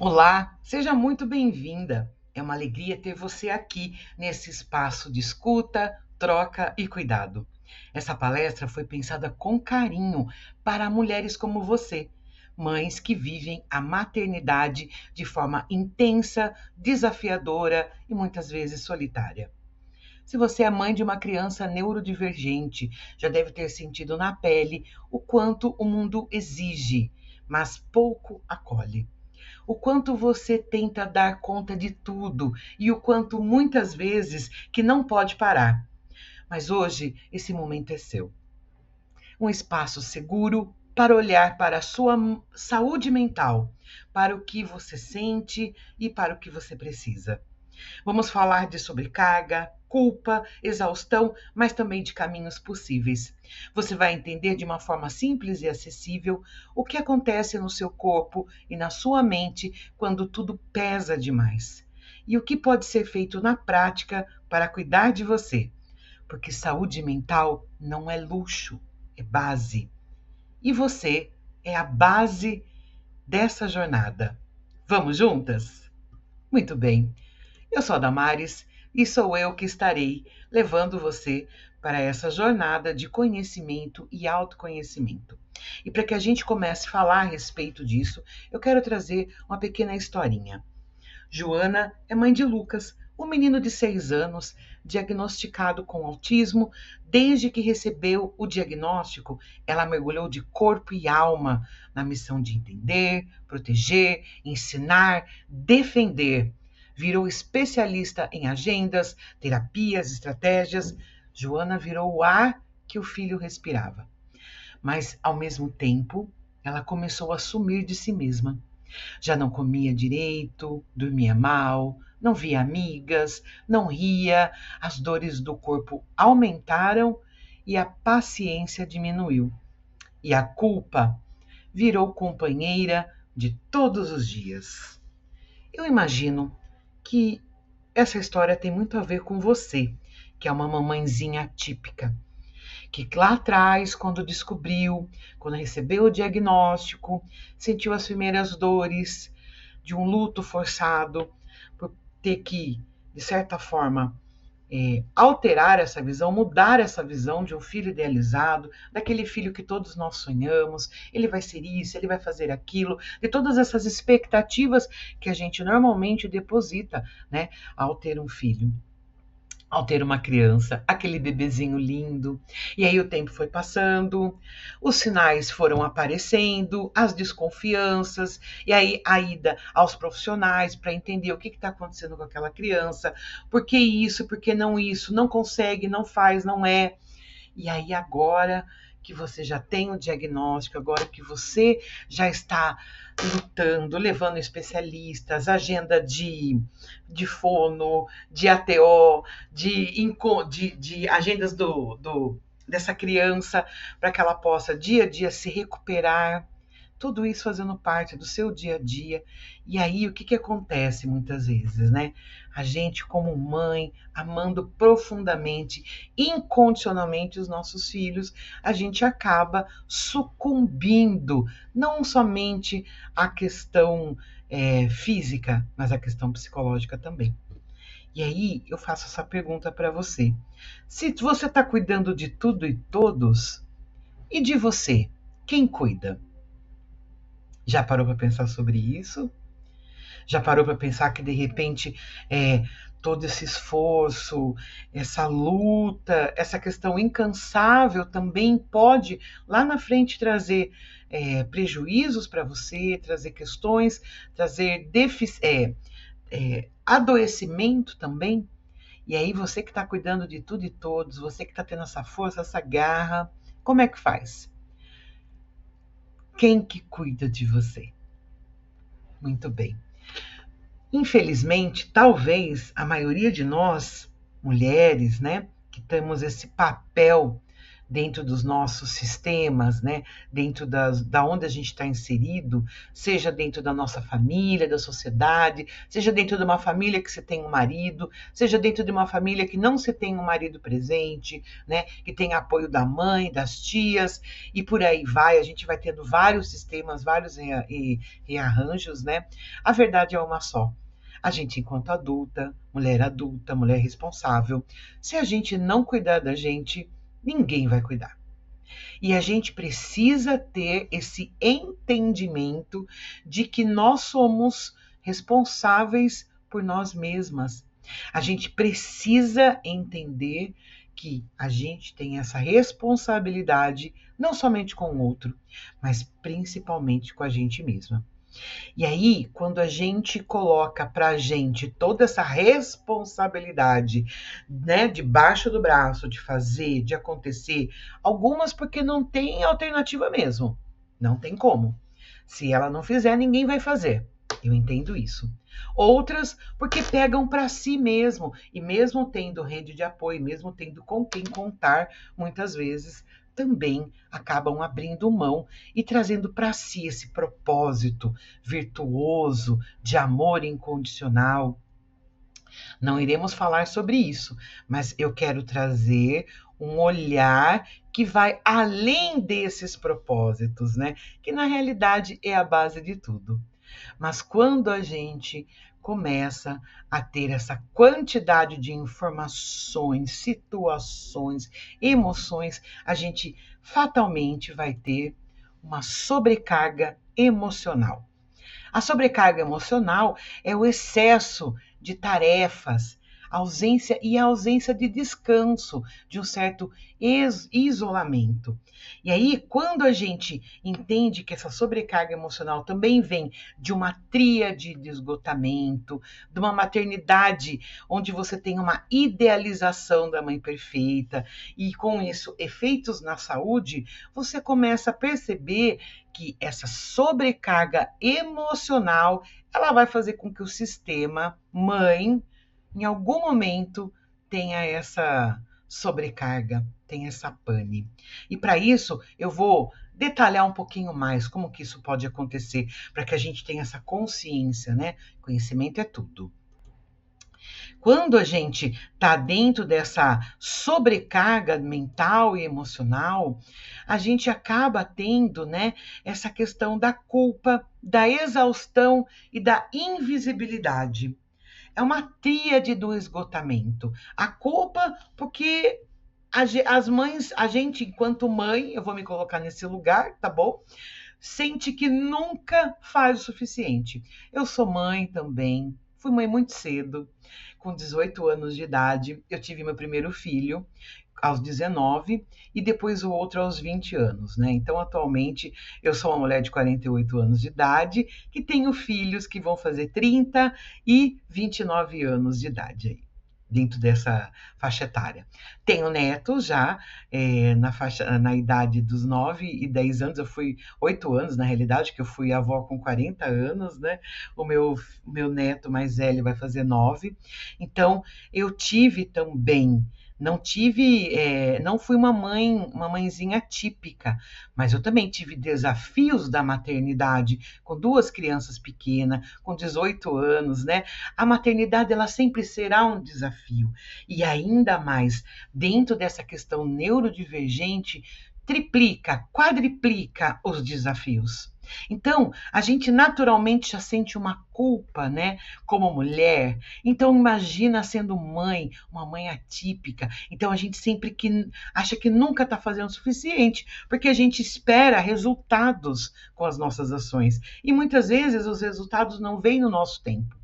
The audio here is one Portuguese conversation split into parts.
Olá, seja muito bem-vinda. É uma alegria ter você aqui nesse espaço de escuta, troca e cuidado. Essa palestra foi pensada com carinho para mulheres como você, mães que vivem a maternidade de forma intensa, desafiadora e muitas vezes solitária. Se você é mãe de uma criança neurodivergente, já deve ter sentido na pele o quanto o mundo exige, mas pouco acolhe. O quanto você tenta dar conta de tudo e o quanto muitas vezes que não pode parar. Mas hoje esse momento é seu. Um espaço seguro para olhar para a sua saúde mental, para o que você sente e para o que você precisa. Vamos falar de sobrecarga, culpa, exaustão, mas também de caminhos possíveis. Você vai entender de uma forma simples e acessível o que acontece no seu corpo e na sua mente quando tudo pesa demais. E o que pode ser feito na prática para cuidar de você. Porque saúde mental não é luxo, é base. E você é a base dessa jornada. Vamos juntas? Muito bem. Eu sou a Damares e sou eu que estarei levando você para essa jornada de conhecimento e autoconhecimento. E para que a gente comece a falar a respeito disso, eu quero trazer uma pequena historinha. Joana é mãe de Lucas, um menino de 6 anos, diagnosticado com autismo. Desde que recebeu o diagnóstico, ela mergulhou de corpo e alma na missão de entender, proteger, ensinar, defender. Virou especialista em agendas, terapias, estratégias. Joana virou o ar que o filho respirava. Mas, ao mesmo tempo, ela começou a sumir de si mesma. Já não comia direito, dormia mal, não via amigas, não ria, as dores do corpo aumentaram e a paciência diminuiu. E a culpa virou companheira de todos os dias. Eu imagino que essa história tem muito a ver com você, que é uma mamãezinha típica, que lá atrás, quando descobriu, quando recebeu o diagnóstico, sentiu as primeiras dores de um luto forçado, por ter que, de certa forma, alterar essa visão, mudar essa visão de um filho idealizado, daquele filho que todos nós sonhamos, ele vai ser isso, ele vai fazer aquilo, de todas essas expectativas que a gente normalmente deposita, né, ao ter um filho, ao ter uma criança, aquele bebezinho lindo. E aí o tempo foi passando, os sinais foram aparecendo, as desconfianças, e aí a ida aos profissionais para entender o que está acontecendo com aquela criança, por que isso, não consegue, não faz, não é. E aí agora que você já tem o diagnóstico, agora que você já está lutando, levando especialistas, agenda de fono, de ATO, de agendas dessa criança, para que ela possa dia a dia se recuperar, tudo isso fazendo parte do seu dia a dia. E aí o que acontece muitas vezes, né? A gente, como mãe, amando profundamente, incondicionalmente os nossos filhos, a gente acaba sucumbindo não somente à questão física, mas à questão psicológica também. E aí eu faço essa pergunta para você. Se você está cuidando de tudo e todos, e de você, quem cuida? Já parou para pensar sobre isso? Já parou para pensar que de repente todo esse esforço, essa luta, essa questão incansável também pode lá na frente trazer prejuízos para você, trazer questões, trazer adoecimento também? E aí você que está cuidando de tudo e todos, você que está tendo essa força, essa garra, como é que faz? Quem que cuida de você? Muito bem. Infelizmente, talvez a maioria de nós, mulheres, né, que temos esse papel dentro dos nossos sistemas, né? Dentro da onde a gente está inserido, seja dentro da nossa família, da sociedade, seja dentro de uma família que você tem um marido, seja dentro de uma família que não se tem um marido presente, né? Que tem apoio da mãe, das tias, e por aí vai. A gente vai tendo vários sistemas, vários rearranjos, né? A verdade é uma só. A gente, enquanto adulta, mulher responsável, se a gente não cuidar da gente, ninguém vai cuidar. E a gente precisa ter esse entendimento de que nós somos responsáveis por nós mesmas. A gente precisa entender que a gente tem essa responsabilidade não somente com o outro, mas principalmente com a gente mesma. E aí, quando a gente coloca para a gente toda essa responsabilidade, né, debaixo do braço, de fazer, de acontecer, algumas porque não tem alternativa mesmo, não tem como. Se ela não fizer, ninguém vai fazer. Eu entendo isso. Outras porque pegam para si mesmo, e mesmo tendo rede de apoio, mesmo tendo com quem contar, muitas vezes também acabam abrindo mão e trazendo para si esse propósito virtuoso de amor incondicional. Não iremos falar sobre isso, mas eu quero trazer um olhar que vai além desses propósitos, né? Que na realidade é a base de tudo. Mas quando a gente começa a ter essa quantidade de informações, situações, emoções, a gente fatalmente vai ter uma sobrecarga emocional. A sobrecarga emocional é o excesso de tarefas, a ausência de descanso, de um certo isolamento. E aí, quando a gente entende que essa sobrecarga emocional também vem de uma tríade de esgotamento, de uma maternidade onde você tem uma idealização da mãe perfeita e com isso efeitos na saúde, você começa a perceber que essa sobrecarga emocional, ela vai fazer com que o sistema mãe, em algum momento, tenha essa sobrecarga, tenha essa pane. E para isso, eu vou detalhar um pouquinho mais como que isso pode acontecer, para que a gente tenha essa consciência, né? Conhecimento é tudo. Quando a gente está dentro dessa sobrecarga mental e emocional, a gente acaba tendo, né, essa questão da culpa, da exaustão e da invisibilidade. É uma tríade do esgotamento. A culpa, porque as mães, a gente, enquanto mãe, eu vou me colocar nesse lugar, tá bom? Sente que nunca faz o suficiente. Eu sou mãe também, fui mãe muito cedo, com 18 anos de idade. Eu tive meu primeiro filho aos 19 e depois o outro aos 20 anos, né? Então, atualmente, eu sou uma mulher de 48 anos de idade que tenho filhos que vão fazer 30 e 29 anos de idade aí, dentro dessa faixa etária. Tenho netos já na idade dos 9 e 10 anos, eu fui 8 anos, na realidade, que eu fui avó com 40 anos, né? O meu neto mais velho vai fazer 9. Então, eu tive também não fui uma mãezinha típica, mas eu também tive desafios da maternidade com 2 crianças pequenas, com 18 anos, né? A maternidade ela sempre será um desafio e ainda mais dentro dessa questão neurodivergente triplica, quadriplica os desafios. Então, a gente naturalmente já sente uma culpa, né, como mulher. Então, imagina sendo mãe, uma mãe atípica. Então, a gente sempre acha que nunca está fazendo o suficiente, porque a gente espera resultados com as nossas ações. E muitas vezes os resultados não vêm no nosso tempo.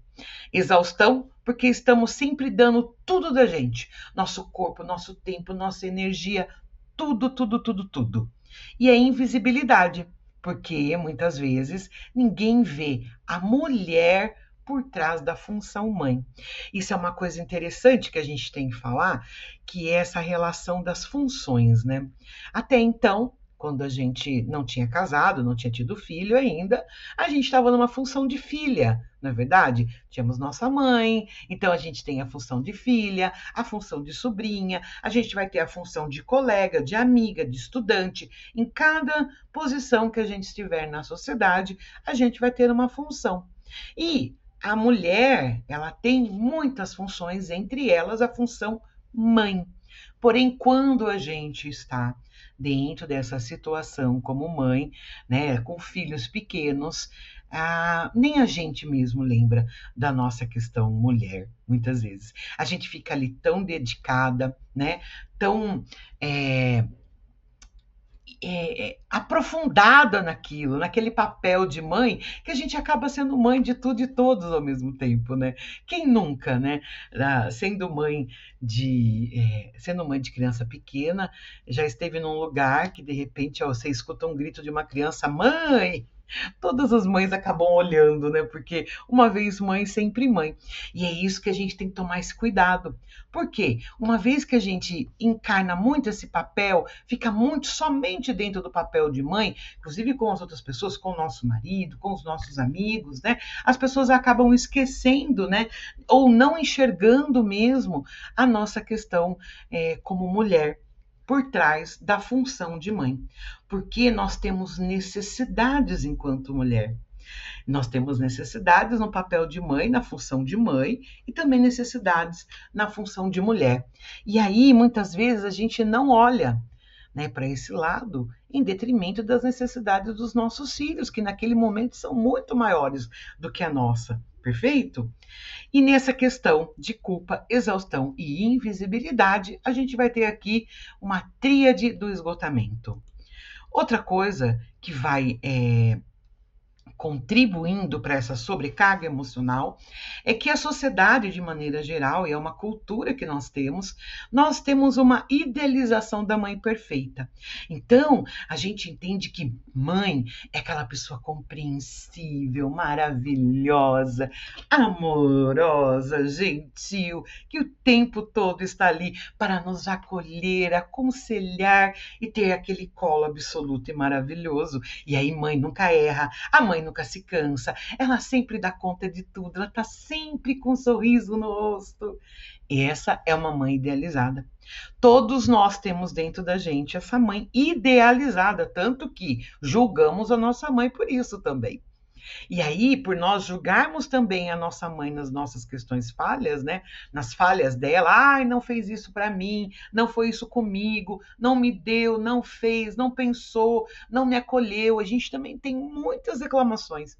Exaustão, porque estamos sempre dando tudo da gente, nosso corpo, nosso tempo, nossa energia, tudo, tudo, tudo, tudo. E a invisibilidade, porque muitas vezes ninguém vê a mulher por trás da função mãe. Isso é uma coisa interessante que a gente tem que falar, que é essa relação das funções, né? Até então, quando a gente não tinha casado, não tinha tido filho ainda, a gente estava numa função de filha, não é verdade? Tínhamos nossa mãe, então a gente tem a função de filha, a função de sobrinha, a gente vai ter a função de colega, de amiga, de estudante. Em cada posição que a gente estiver na sociedade, a gente vai ter uma função. E a mulher, ela tem muitas funções, entre elas a função mãe. Porém, quando a gente está dentro dessa situação como mãe, né, com filhos pequenos, nem a gente mesmo lembra da nossa questão mulher, muitas vezes. A gente fica ali tão dedicada, né, tão aprofundada naquilo, naquele papel de mãe, que a gente acaba sendo mãe de tudo e todos ao mesmo tempo, né? Quem nunca, né? Sendo mãe de criança pequena, já esteve num lugar que de repente você escuta um grito de uma criança, mãe! Todas as mães acabam olhando, né? Porque uma vez mãe, sempre mãe. E é isso que a gente tem que tomar esse cuidado. Por quê? Uma vez que a gente encarna muito esse papel, fica muito somente dentro do papel de mãe, inclusive com as outras pessoas, com o nosso marido, com os nossos amigos, né? As pessoas acabam esquecendo, né? Ou não enxergando mesmo a nossa questão como mulher por trás da função de mãe, porque nós temos necessidades enquanto mulher. Nós temos necessidades no papel de mãe, na função de mãe, e também necessidades na função de mulher. E aí, muitas vezes, a gente não olha, né, para esse lado, em detrimento das necessidades dos nossos filhos, que naquele momento são muito maiores do que a nossa. Perfeito? E nessa questão de culpa, exaustão e invisibilidade, a gente vai ter aqui uma tríade do esgotamento. Outra coisa que vai contribuindo para essa sobrecarga emocional é que a sociedade, de maneira geral, e é uma cultura que nós temos uma idealização da mãe perfeita. Então, a gente entende que mãe é aquela pessoa compreensível, maravilhosa, amorosa, gentil, que o tempo todo está ali para nos acolher, aconselhar e ter aquele colo absoluto e maravilhoso. E aí, mãe nunca erra, a mãe nunca se cansa, ela sempre dá conta de tudo, ela está sempre com um sorriso no rosto. E essa é uma mãe idealizada. Todos nós temos dentro da gente essa mãe idealizada, tanto que julgamos a nossa mãe por isso também. E aí, por nós julgarmos também a nossa mãe nas nossas questões falhas, né? Nas falhas dela, ai, não fez isso para mim, não foi isso comigo, não me deu, não fez, não pensou, não me acolheu. A gente também tem muitas reclamações.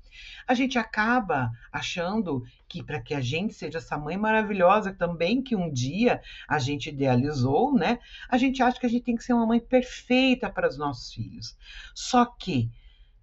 A gente acaba achando que para que a gente seja essa mãe maravilhosa também que um dia a gente idealizou, né? A gente acha que a gente tem que ser uma mãe perfeita para os nossos filhos. Só que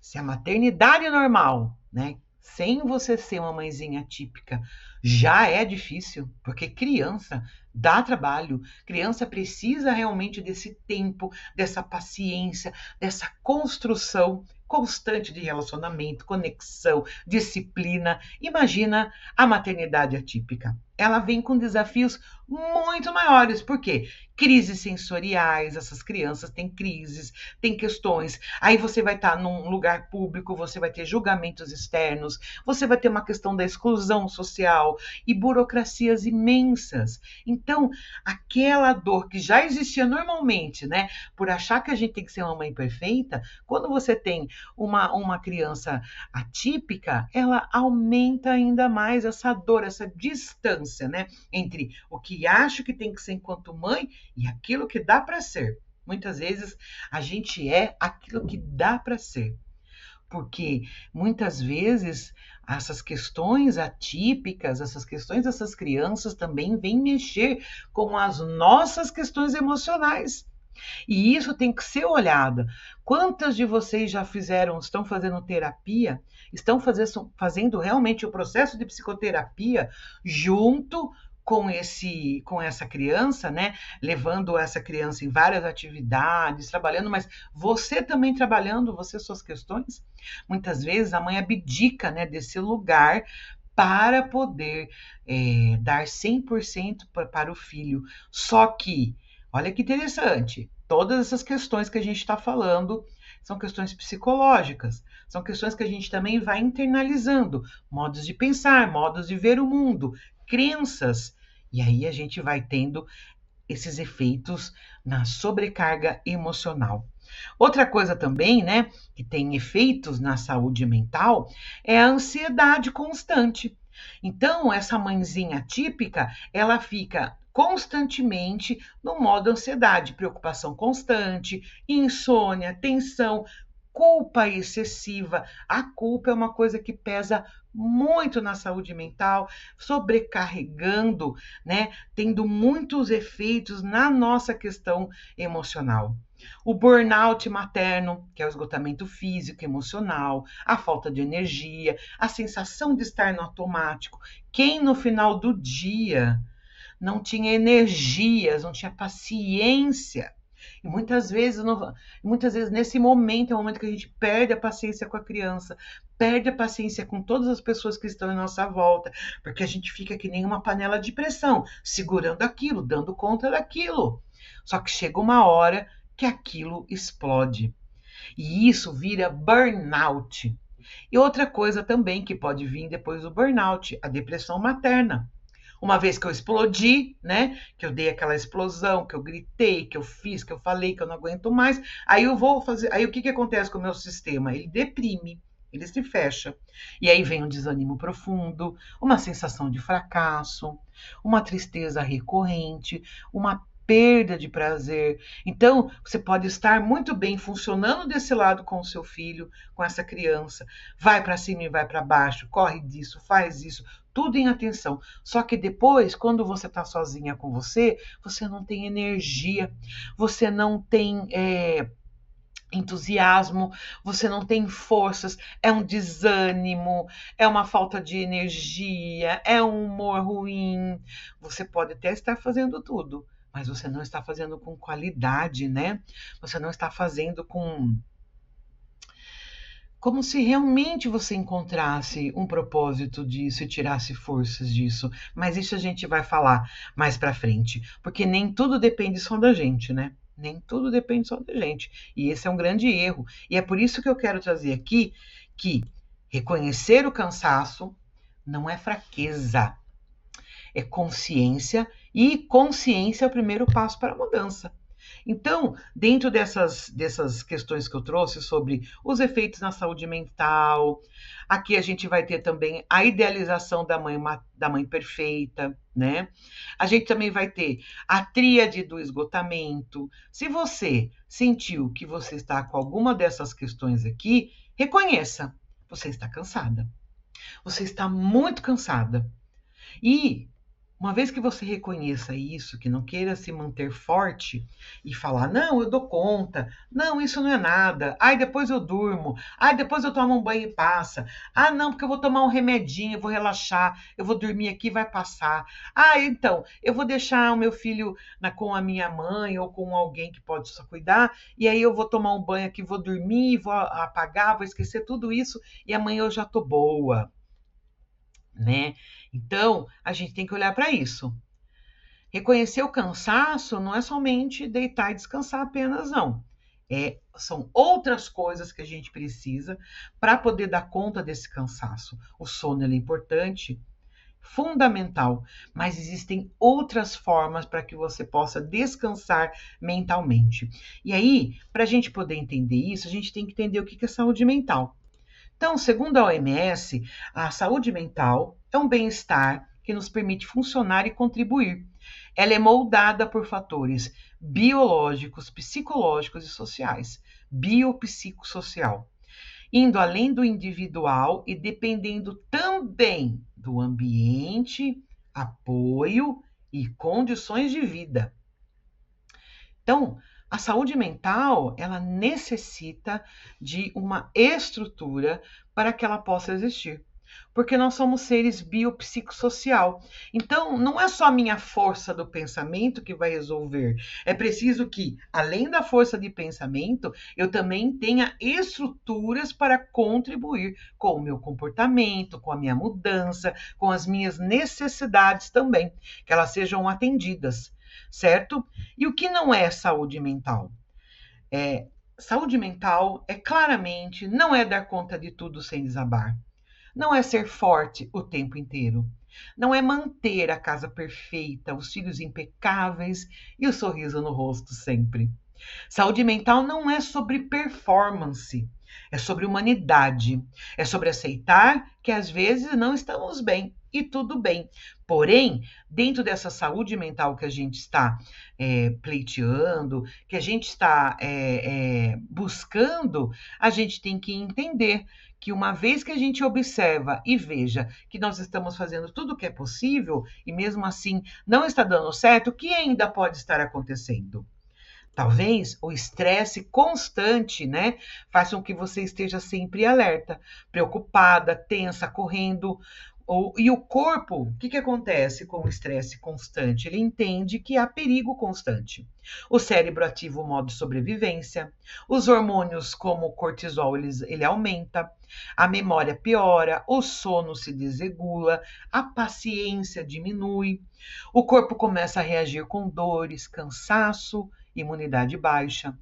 se a maternidade normal, né, sem você ser uma mãezinha típica, já é difícil, porque criança dá trabalho, criança precisa realmente desse tempo, dessa paciência, dessa construção constante de relacionamento, conexão, disciplina. Imagina a maternidade atípica. Ela vem com desafios muito maiores. Por quê? Crises sensoriais, essas crianças têm crises, têm questões. Aí você vai estar num lugar público, você vai ter julgamentos externos, você vai ter uma questão da exclusão social e burocracias imensas. Então, aquela dor que já existia normalmente, né, por achar que a gente tem que ser uma mãe perfeita, quando você tem uma criança atípica, ela aumenta ainda mais essa dor, essa distância, né, entre o que acho que tem que ser enquanto mãe e aquilo que dá para ser. Muitas vezes a gente é aquilo que dá para ser, porque muitas vezes essas questões atípicas, essas questões dessas crianças também vêm mexer com as nossas questões emocionais. E isso tem que ser olhado. Quantas de vocês já estão fazendo terapia, estão fazendo realmente o processo de psicoterapia junto com essa criança, né? Levando essa criança em várias atividades, trabalhando, mas você também trabalhando, suas questões. Muitas vezes a mãe abdica, né, desse lugar para poder dar 100% para o filho. Só que Olha que interessante. Todas essas questões que a gente está falando são questões psicológicas, são questões que a gente também vai internalizando, modos de pensar, modos de ver o mundo, crenças. E aí a gente vai tendo esses efeitos na sobrecarga emocional. Outra coisa também, né, que tem efeitos na saúde mental é a ansiedade constante. Então, essa mãezinha típica, ela fica constantemente no modo ansiedade, preocupação constante, insônia, tensão, culpa excessiva. A culpa é uma coisa que pesa muito na saúde mental, sobrecarregando, né, tendo muitos efeitos na nossa questão emocional. O burnout materno, que é o esgotamento físico e emocional, a falta de energia, a sensação de estar no automático. Quem no final do dia não tinha energias, não tinha paciência. E muitas vezes nesse momento é o momento que a gente perde a paciência com a criança, perde a paciência com todas as pessoas que estão em nossa volta, porque a gente fica que nem uma panela de pressão, segurando aquilo, dando conta daquilo. Só que chega uma hora que aquilo explode. E isso vira burnout. E outra coisa também que pode vir depois do burnout, a depressão materna. Uma vez que eu explodi, né? Que eu dei aquela explosão, que eu gritei, que eu fiz, que eu falei que eu não aguento mais, aí eu vou fazer. Aí o que acontece com o meu sistema? Ele deprime, ele se fecha. E aí vem um desânimo profundo, uma sensação de fracasso, uma tristeza recorrente, uma perda de prazer. Então, você pode estar muito bem funcionando desse lado com o seu filho, com essa criança. Vai para cima e vai para baixo, corre disso, faz isso, tudo em atenção. Só que depois, quando você está sozinha com você não tem energia, você não tem entusiasmo, você não tem forças, é um desânimo, é uma falta de energia, é um humor ruim. Você pode até estar fazendo tudo, mas você não está fazendo com qualidade, né? Você não está fazendo com como se realmente você encontrasse um propósito disso e tirasse forças disso. Mas isso a gente vai falar mais para frente, porque nem tudo depende só da gente, né? Nem tudo depende só da gente. E esse é um grande erro. E é por isso que eu quero trazer aqui que reconhecer o cansaço não é fraqueza, é consciência, e consciência é o primeiro passo para a mudança. Então, dentro dessas questões que eu trouxe sobre os efeitos na saúde mental, aqui a gente vai ter também a idealização da mãe perfeita, né? A gente também vai ter a tríade do esgotamento. Se você sentiu que você está com alguma dessas questões aqui, reconheça, você está cansada. Você está muito cansada. E uma vez que você reconheça isso, que não queira se manter forte e falar, não, eu dou conta, não, isso não é nada, ai, depois eu durmo, ai, depois eu tomo um banho e passa, ah, não, porque eu vou tomar um remedinho, eu vou relaxar, eu vou dormir aqui e vai passar, ah, então, eu vou deixar o meu filho com a minha mãe ou com alguém que pode só cuidar, e aí eu vou tomar um banho aqui, vou dormir, vou apagar, vou esquecer tudo isso, e amanhã eu já tô boa, né? Então, a gente tem que olhar para isso. Reconhecer o cansaço não é somente deitar e descansar apenas, não. São outras coisas que a gente precisa para poder dar conta desse cansaço. O sono é importante, fundamental, mas existem outras formas para que você possa descansar mentalmente. E aí, para a gente poder entender isso, a gente tem que entender o que é saúde mental. Então, segundo a OMS, a saúde mental é um bem-estar que nos permite funcionar e contribuir. Ela é moldada por fatores biológicos, psicológicos e sociais, biopsicossocial, indo além do individual e dependendo também do ambiente, apoio e condições de vida. Então, a saúde mental, ela necessita de uma estrutura para que ela possa existir. Porque nós somos seres biopsicossocial. Então, não é só a minha força do pensamento que vai resolver. É preciso que, além da força de pensamento, eu também tenha estruturas para contribuir com o meu comportamento, com a minha mudança, com as minhas necessidades também, que elas sejam atendidas. certo? E o que não é saúde mental? Saúde mental claramente não é dar conta de tudo sem desabar. Não é ser forte o tempo inteiro. Não é manter a casa perfeita, os filhos impecáveis e o sorriso no rosto sempre. Saúde mental não é sobre performance, é sobre humanidade, é sobre aceitar que às vezes não estamos bem e tudo bem. Porém, dentro dessa saúde mental que a gente está pleiteando, que a gente está buscando, a gente tem que entender que uma vez que a gente observa e veja que nós estamos fazendo tudo o que é possível e mesmo assim não está dando certo, o que ainda pode estar acontecendo? Talvez o estresse constante, né, faça com que você esteja sempre alerta, preocupada, tensa, correndo. E o corpo, o que acontece com o estresse constante? Ele entende que há perigo constante. O cérebro ativa o modo sobrevivência, os hormônios como o cortisol ele aumenta, a memória piora, o sono se desregula, a paciência diminui, o corpo começa a reagir com dores, cansaço, imunidade baixa.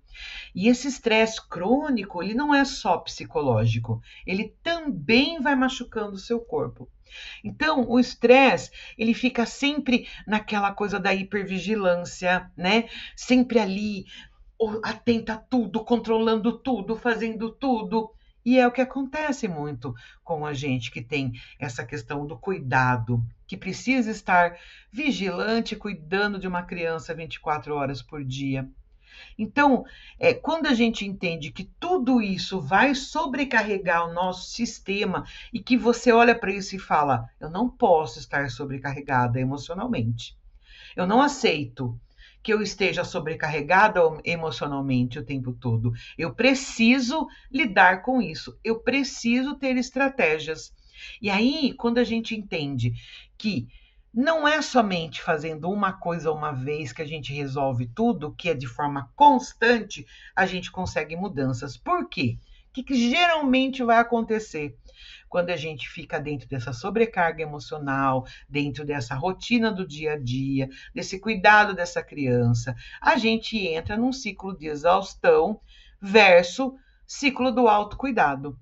E esse estresse crônico, ele não é só psicológico, ele também vai machucando o seu corpo. Então, o estresse, ele fica sempre naquela coisa da hipervigilância, né? Sempre ali, atenta a tudo, controlando tudo, fazendo tudo. E é o que acontece muito com a gente que tem essa questão do cuidado, que precisa estar vigilante, cuidando de uma criança 24 horas por dia. Então, quando a gente entende que tudo isso vai sobrecarregar o nosso sistema e que você olha para isso e fala: eu não posso estar sobrecarregada emocionalmente. Eu não aceito que eu esteja sobrecarregada emocionalmente o tempo todo. Eu preciso lidar com isso. Eu preciso ter estratégias. E aí, quando a gente entende que não é somente fazendo uma coisa uma vez que a gente resolve tudo, que é de forma constante, a gente consegue mudanças. Por quê? O que geralmente vai acontecer quando a gente fica dentro dessa sobrecarga emocional, dentro dessa rotina do dia a dia, desse cuidado dessa criança? A gente entra num ciclo de exaustão versus ciclo do autocuidado.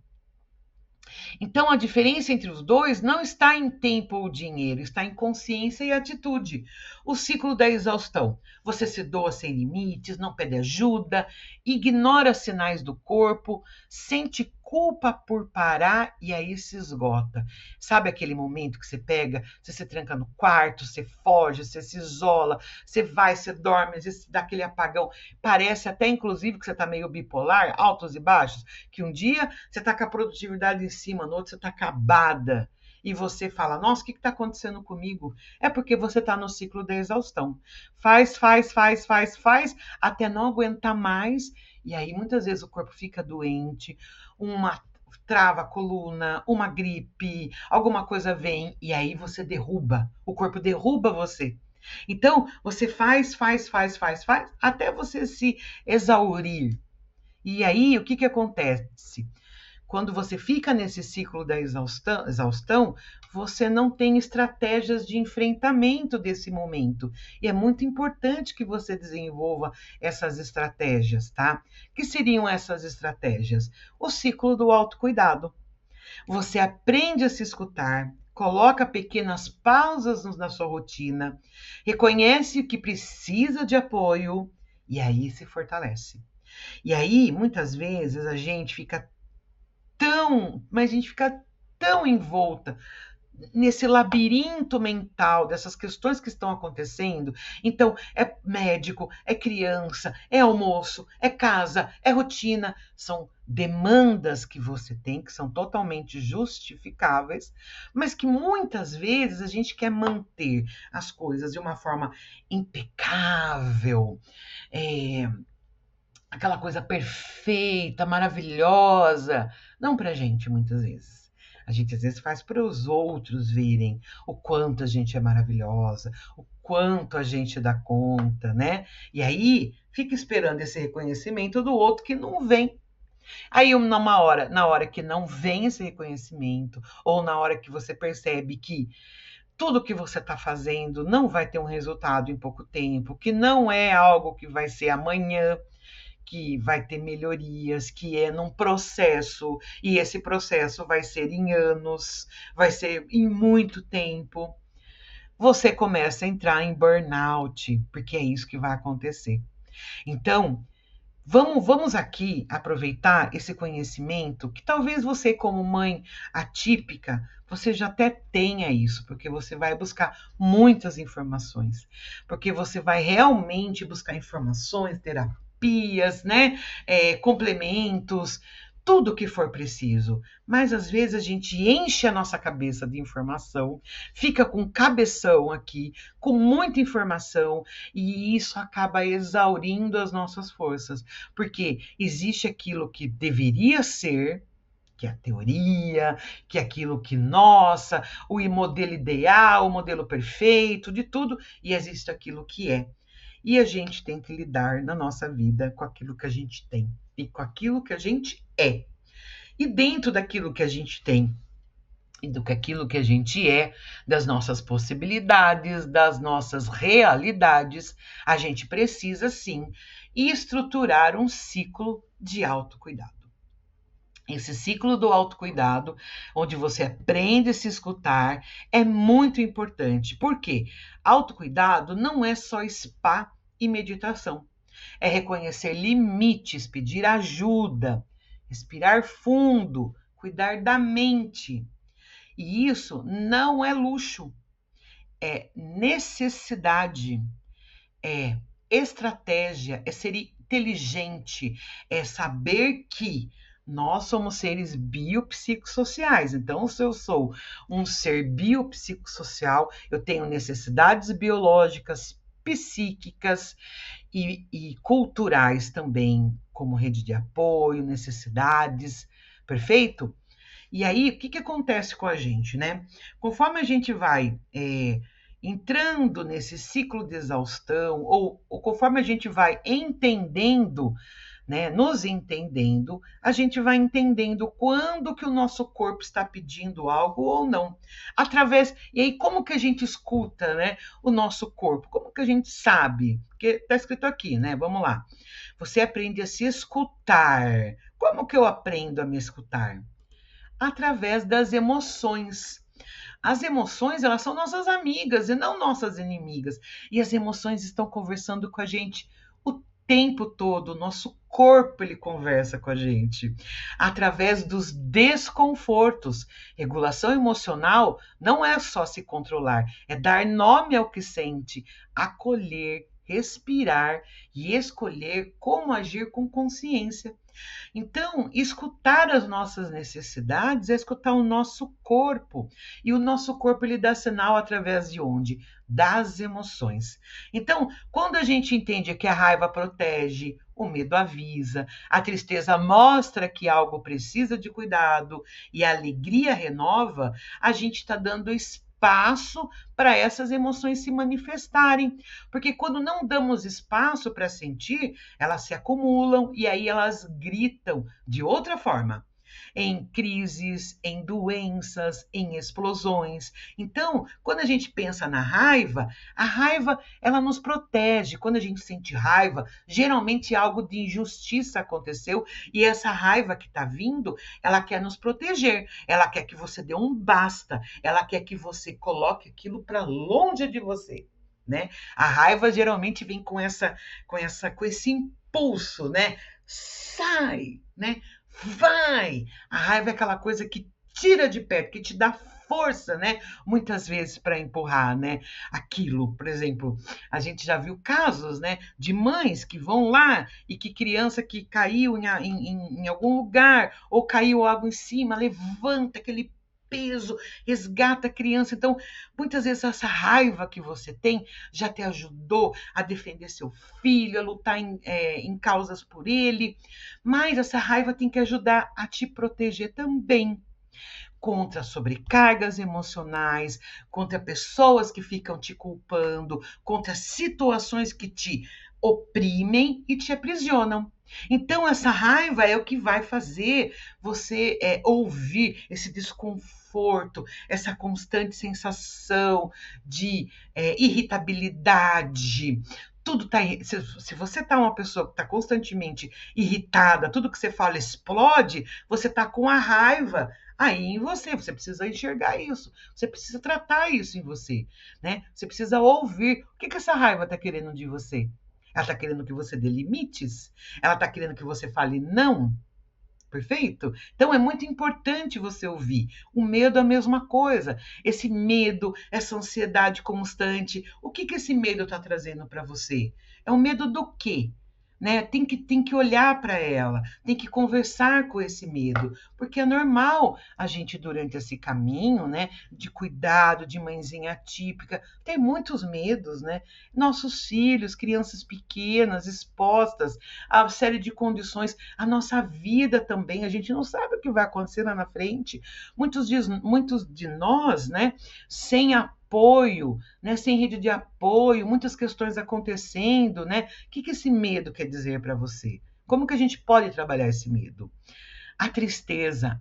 Então, a diferença entre os dois não está em tempo ou dinheiro, está em consciência e atitude. O ciclo da exaustão. Você se doa sem limites, não pede ajuda, ignora sinais do corpo, sente culpa por parar e aí se esgota. Sabe aquele momento que você pega, você se tranca no quarto, você foge, você se isola, você vai, você dorme, às vezes dá aquele apagão. Parece até, inclusive, que você está meio bipolar, altos e baixos, que um dia você está com a produtividade em cima, no outro você está acabada. E você fala, nossa, o que está acontecendo comigo? É porque você está no ciclo da exaustão. Faz, até não aguentar mais. E aí, muitas vezes, o corpo fica doente, uma trava a coluna, uma gripe, alguma coisa vem, e aí você derruba. O corpo derruba você. Então, você faz, até você se exaurir. E aí, o que acontece? Quando você fica nesse ciclo da exaustão, você não tem estratégias de enfrentamento desse momento. E é muito importante que você desenvolva essas estratégias, tá? Que seriam essas estratégias? O ciclo do autocuidado. Você aprende a se escutar, coloca pequenas pausas na sua rotina, reconhece que precisa de apoio e aí se fortalece. E aí, muitas vezes, a gente fica tão envolta nesse labirinto mental dessas questões que estão acontecendo. Então, é médico, é criança, é almoço, é casa, é rotina. São demandas que você tem, que são totalmente justificáveis, mas que muitas vezes a gente quer manter as coisas de uma forma impecável, aquela coisa perfeita, maravilhosa. Não para a gente, muitas vezes. A gente às vezes faz para os outros verem o quanto a gente é maravilhosa, o quanto a gente dá conta, né? E aí fica esperando esse reconhecimento do outro que não vem. Aí na hora que não vem esse reconhecimento, ou na hora que você percebe que tudo que você está fazendo não vai ter um resultado em pouco tempo, que não é algo que vai ser amanhã, que vai ter melhorias, que é num processo, e esse processo vai ser em anos, vai ser em muito tempo. Você começa a entrar em burnout, porque é isso que vai acontecer. Então, vamos aqui aproveitar esse conhecimento que talvez você, como mãe atípica, você já até tenha isso, porque você vai buscar muitas informações, porque você vai realmente buscar informações, terapias, né, complementos, tudo que for preciso. Mas às vezes a gente enche a nossa cabeça de informação, fica com cabeção aqui, com muita informação, e isso acaba exaurindo as nossas forças, porque existe aquilo que deveria ser, que é a teoria, que é aquilo que, nossa, o modelo ideal, o modelo perfeito, de tudo, e existe aquilo que é. E a gente tem que lidar na nossa vida com aquilo que a gente tem e com aquilo que a gente é. E dentro daquilo que a gente tem e do que aquilo que a gente é, das nossas possibilidades, das nossas realidades, a gente precisa sim estruturar um ciclo de autocuidado. Esse ciclo do autocuidado, onde você aprende a se escutar, é muito importante. Por quê? Autocuidado não é só spa e meditação. É reconhecer limites, pedir ajuda, respirar fundo, cuidar da mente. E isso não é luxo, é necessidade, é estratégia, é ser inteligente, é saber que nós somos seres biopsicossociais. Então, se eu sou um ser biopsicossocial, eu tenho necessidades biológicas, psíquicas e culturais também, como rede de apoio, necessidades, perfeito? E aí, o que acontece com a gente, né? Conforme a gente vai entrando nesse ciclo de exaustão, ou conforme a gente vai entendendo, né, nos entendendo, a gente vai entendendo quando que o nosso corpo está pedindo algo ou não. E aí, como que a gente escuta, né, o nosso corpo? Como que a gente sabe? Porque está escrito aqui, né? Vamos lá. Você aprende a se escutar. Como que eu aprendo a me escutar? Através das emoções. As emoções, elas são nossas amigas e não nossas inimigas. E as emoções estão conversando com a gente o tempo todo. O nosso corpo, ele conversa com a gente. Através dos desconfortos. Regulação emocional não é só se controlar, é dar nome ao que sente, acolher, respirar e escolher como agir com consciência. Então, escutar as nossas necessidades é escutar o nosso corpo. E o nosso corpo ele dá sinal através de onde? Das emoções. Então, quando a gente entende que a raiva protege, o medo avisa, a tristeza mostra que algo precisa de cuidado e a alegria renova, a gente está dando espaço para essas emoções se manifestarem. Porque quando não damos espaço para sentir, elas se acumulam e aí elas gritam de outra forma. Em crises, em doenças, em explosões. Então, quando a gente pensa na raiva, a raiva ela nos protege. Quando a gente sente raiva, geralmente algo de injustiça aconteceu e essa raiva que está vindo, ela quer nos proteger. Ela quer que você dê um basta. Ela quer que você coloque aquilo para longe de você. Né? A raiva geralmente vem com esse impulso, né? Sai, né? Vai! A raiva é aquela coisa que tira de perto, que te dá força, né? Muitas vezes para empurrar, né? Aquilo, por exemplo, a gente já viu casos, né? De mães que vão lá e que criança que caiu em algum lugar ou caiu algo em cima, levanta aquele peso, resgata a criança. Então, muitas vezes essa raiva que você tem já te ajudou a defender seu filho, a lutar em causas por ele, mas essa raiva tem que ajudar a te proteger também contra sobrecargas emocionais, contra pessoas que ficam te culpando, contra situações que te oprimem e te aprisionam. Então, essa raiva é o que vai fazer você ouvir esse desconforto desconforto, essa constante sensação de irritabilidade. Tudo tá, se você tá uma pessoa que está constantemente irritada, tudo que você fala explode, você tá com a raiva aí em você. Você precisa enxergar isso, você precisa tratar isso em você, né? Você precisa ouvir o que essa raiva está querendo de você. Ela está querendo que você dê limites? Ela está querendo que você fale não? Perfeito? Então é muito importante você ouvir. O medo é a mesma coisa. Esse medo, essa ansiedade constante, o que esse medo está trazendo para você? É um medo do quê? Né? Tem que olhar para ela, tem que conversar com esse medo, porque é normal a gente, durante esse caminho, né, de cuidado, de mãezinha típica, ter muitos medos, né? Nossos filhos, crianças pequenas, expostas a série de condições, a nossa vida também, a gente não sabe o que vai acontecer lá na frente. Muitos de nós, né, sem apoio, né, sem rede de apoio, muitas questões acontecendo, né? O que esse medo quer dizer para você? Como que a gente pode trabalhar esse medo? A tristeza,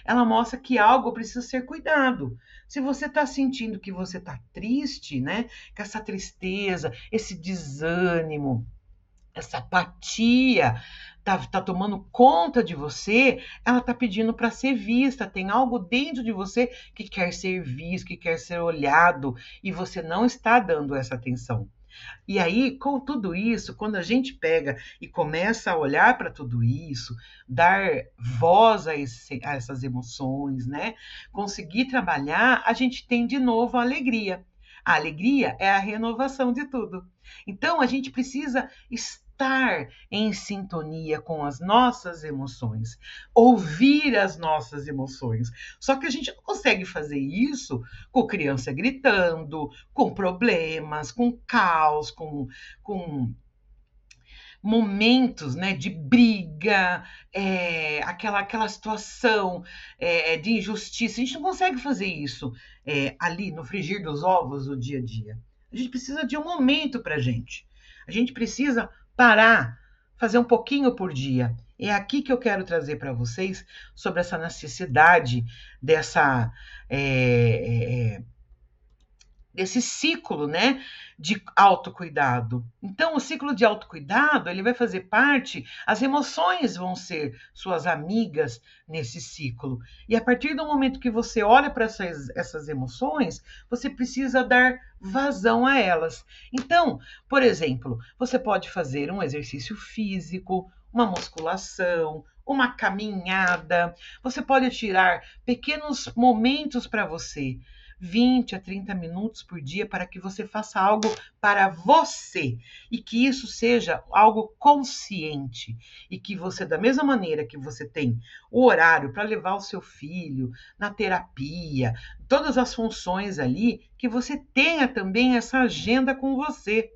ela mostra que algo precisa ser cuidado. Se você está sentindo que você está triste, né, que essa tristeza, esse desânimo, essa apatia tá tomando conta de você, ela tá pedindo para ser vista. Tem algo dentro de você que quer ser visto, que quer ser olhado, e você não está dando essa atenção. E aí, com tudo isso, quando a gente pega e começa a olhar para tudo isso, dar voz a essas emoções, né? Conseguir trabalhar, a gente tem de novo a alegria. A alegria é a renovação de tudo. Então, a gente precisa estar em sintonia com as nossas emoções, ouvir as nossas emoções. Só que a gente não consegue fazer isso com criança gritando, com problemas, com caos, com momentos, né, de briga, aquela situação de injustiça. A gente não consegue fazer isso ali no frigir dos ovos do dia a dia. A gente precisa de um momento para a gente. A gente precisa parar, fazer um pouquinho por dia. É aqui que eu quero trazer para vocês sobre essa necessidade desse ciclo, né, de autocuidado. Então, o ciclo de autocuidado, ele vai fazer parte, as emoções vão ser suas amigas nesse ciclo. E a partir do momento que você olha para essas emoções, você precisa dar vazão a elas. Então, por exemplo, você pode fazer um exercício físico, uma musculação, uma caminhada. Você pode tirar pequenos momentos para você, 20 a 30 minutos por dia, para que você faça algo para você e que isso seja algo consciente e que você, da mesma maneira que você tem o horário para levar o seu filho na terapia, todas as funções ali, que você tenha também essa agenda com você.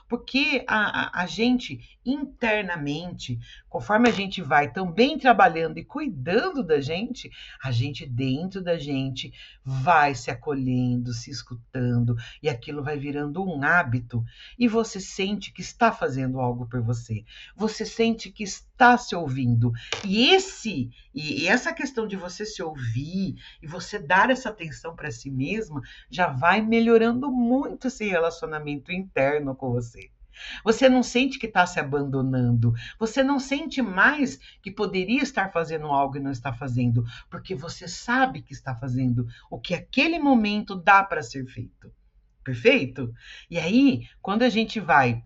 Porque a gente internamente, conforme a gente vai também trabalhando e cuidando da gente, a gente dentro da gente vai se acolhendo, se escutando, e aquilo vai virando um hábito, e você sente que está fazendo algo por você, você sente que está se ouvindo, e essa questão de você se ouvir e você dar essa atenção para si mesma já vai melhorando muito esse relacionamento interno com você. Você não sente que está se abandonando. Você não sente mais que poderia estar fazendo algo e não está fazendo, porque você sabe que está fazendo o que aquele momento dá para ser feito. Perfeito? E aí, quando a gente vai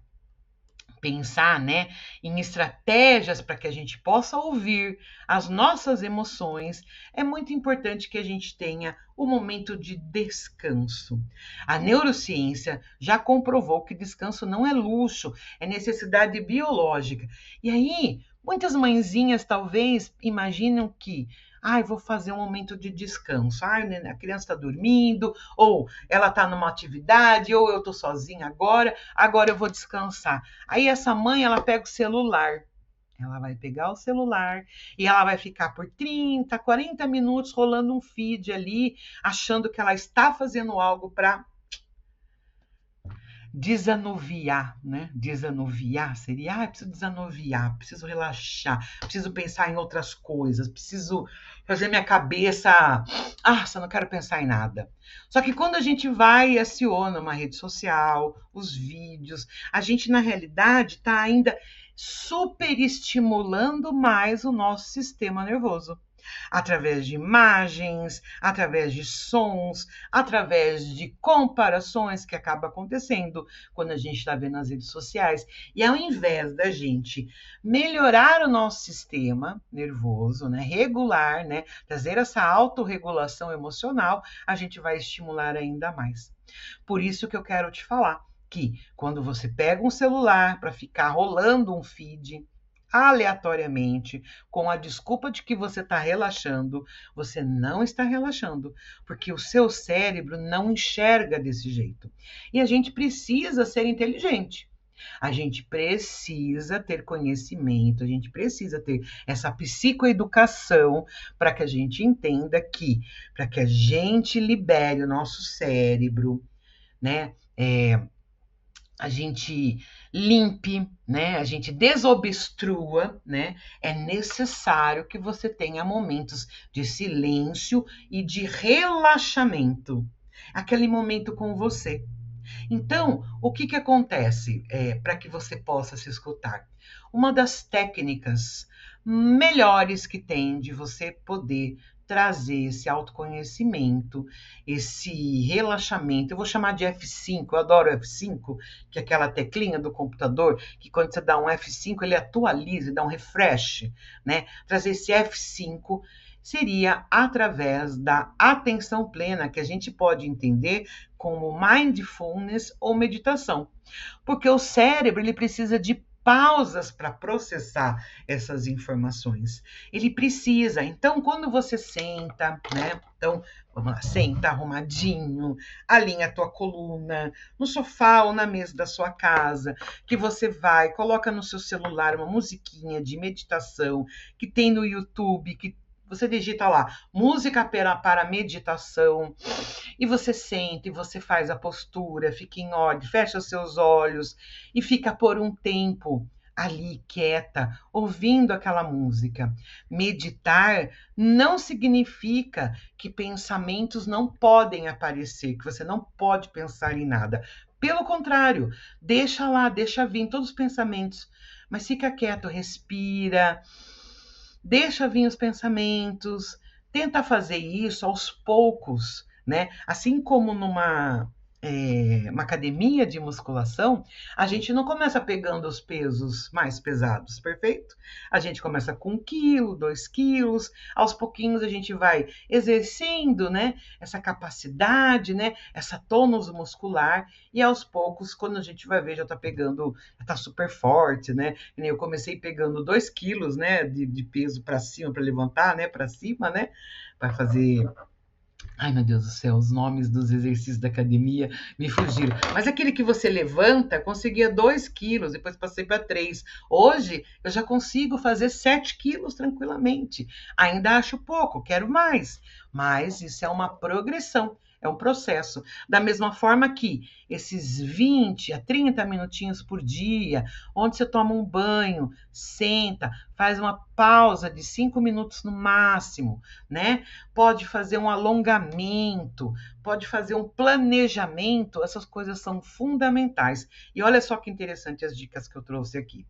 pensar, né, em estratégias para que a gente possa ouvir as nossas emoções, é muito importante que a gente tenha um momento de descanso. A neurociência já comprovou que descanso não é luxo, é necessidade biológica. E aí, muitas mãezinhas talvez imaginam que vou fazer um momento de descanso. A criança está dormindo, ou ela está numa atividade, ou eu estou sozinha agora eu vou descansar. Aí essa mãe, ela pega o celular. Ela vai pegar o celular e ela vai ficar por 30, 40 minutos rolando um feed ali, achando que ela está fazendo algo para desanuviar, né? Desanuviar seria, preciso desanuviar, preciso relaxar, preciso pensar em outras coisas, preciso fazer minha cabeça, eu não quero pensar em nada. Só que quando a gente vai e aciona uma rede social, os vídeos, a gente na realidade está ainda superestimulando mais o nosso sistema nervoso através de imagens, através de sons, através de comparações que acaba acontecendo quando a gente está vendo nas redes sociais. E ao invés da gente melhorar o nosso sistema nervoso, né, regular, né, trazer essa autorregulação emocional, a gente vai estimular ainda mais. Por isso que eu quero te falar que quando você pega um celular para ficar rolando um feed, aleatoriamente, com a desculpa de que você está relaxando, você não está relaxando, porque o seu cérebro não enxerga desse jeito. E a gente precisa ser inteligente. A gente precisa ter conhecimento, a gente precisa ter essa psicoeducação para que a gente entenda que, para que a gente libere o nosso cérebro, né? A gente limpe, né? A gente desobstrua, né? É necessário que você tenha momentos de silêncio e de relaxamento. Aquele momento com você. Então, o que acontece para que você possa se escutar? Uma das técnicas melhores que tem de você poder trazer esse autoconhecimento, esse relaxamento. Eu vou chamar de F5, eu adoro F5, que é aquela teclinha do computador, que quando você dá um F5, ele atualiza, dá um refresh, né? Trazer esse F5 seria através da atenção plena, que a gente pode entender como mindfulness ou meditação. Porque o cérebro ele precisa de pausas para processar essas informações. Ele precisa. Então, quando você senta, né? Então, vamos lá, senta arrumadinho, alinha a tua coluna, no sofá ou na mesa da sua casa, que você vai, coloca no seu celular uma musiquinha de meditação que tem no YouTube, que você digita lá, música para meditação, e você senta e você faz a postura, fica em ordem, fecha os seus olhos e fica por um tempo ali quieta, ouvindo aquela música. Meditar não significa que pensamentos não podem aparecer, que você não pode pensar em nada. Pelo contrário, deixa lá, deixa vir todos os pensamentos, mas fica quieto, respira, deixa vir os pensamentos, tenta fazer isso aos poucos, né? Assim como numa uma academia de musculação, a gente não começa pegando os pesos mais pesados, perfeito? A gente começa com 1 quilo, 2 quilos, aos pouquinhos a gente vai exercendo, né, essa capacidade, né, essa tônus muscular, e aos poucos, quando a gente vai ver, já tá pegando, já tá super forte, né? Eu comecei pegando 2 quilos, né, de peso para cima, para levantar, né, para cima, né, para fazer. Ai, meu Deus do céu, os nomes dos exercícios da academia me fugiram. Mas aquele que você levanta, conseguia 2 quilos, depois passei para 3. Hoje, eu já consigo fazer 7 quilos tranquilamente. Ainda acho pouco, quero mais. Mas isso é uma progressão. É um processo. Da mesma forma que esses 20 a 30 minutinhos por dia, onde você toma um banho, senta, faz uma pausa de 5 minutos no máximo, né? Pode fazer um alongamento, pode fazer um planejamento, essas coisas são fundamentais. E olha só que interessante as dicas que eu trouxe aqui.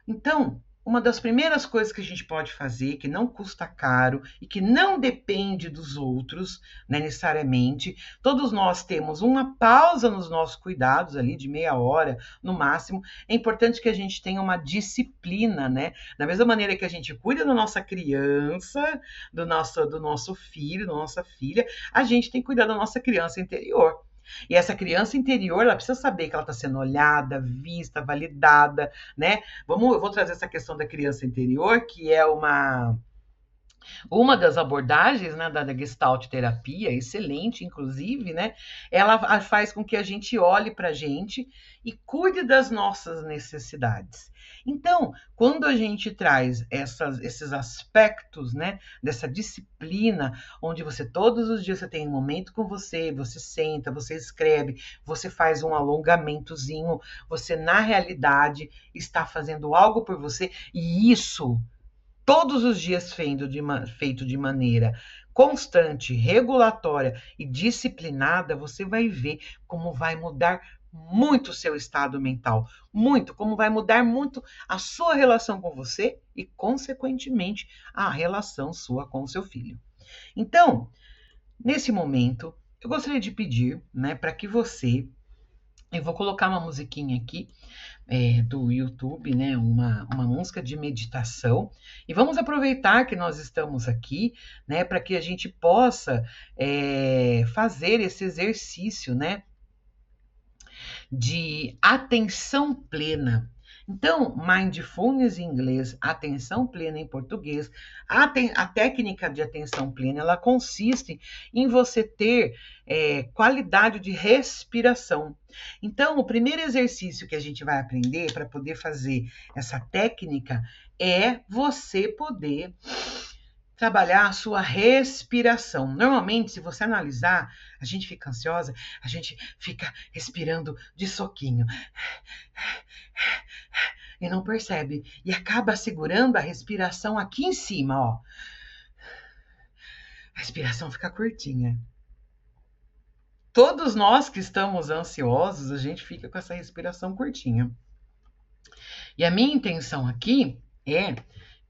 Então, uma das primeiras coisas que a gente pode fazer, que não custa caro e que não depende dos outros, né, necessariamente, todos nós temos uma pausa nos nossos cuidados ali de meia hora, no máximo. É importante que a gente tenha uma disciplina, né? Da mesma maneira que a gente cuida da nossa criança, do nosso filho, da nossa filha, a gente tem que cuidar da nossa criança interior. E essa criança interior, ela precisa saber que ela está sendo olhada, vista, validada, né? Eu vou trazer essa questão da criança interior, que é Uma das abordagens, né, da Gestalt terapia, excelente, inclusive, né, ela faz com que a gente olhe para a gente e cuide das nossas necessidades. Então, quando a gente traz esses aspectos, né, dessa disciplina, onde você todos os dias você tem um momento com você, você senta, você escreve, você faz um alongamentozinho, você na realidade está fazendo algo por você, e isso todos os dias feito de maneira constante, regulatória e disciplinada, você vai ver como vai mudar muito o seu estado mental, muito, como vai mudar muito a sua relação com você e, consequentemente, a relação sua com o seu filho. Então, nesse momento, eu gostaria de pedir, né, para que você, eu vou colocar uma musiquinha aqui do YouTube, né? Uma música de meditação. E vamos aproveitar que nós estamos aqui, né? Para que a gente possa fazer esse exercício, né? De atenção plena. Então, mindfulness em inglês, atenção plena em português, a técnica de atenção plena, ela consiste em você ter qualidade de respiração. Então, o primeiro exercício que a gente vai aprender para poder fazer essa técnica é você poder trabalhar a sua respiração. Normalmente, se você analisar, a gente fica ansiosa, a gente fica respirando de soquinho e não percebe e acaba segurando a respiração aqui em cima, ó. A respiração fica curtinha. Todos nós que estamos ansiosos, a gente fica com essa respiração curtinha. E a minha intenção aqui é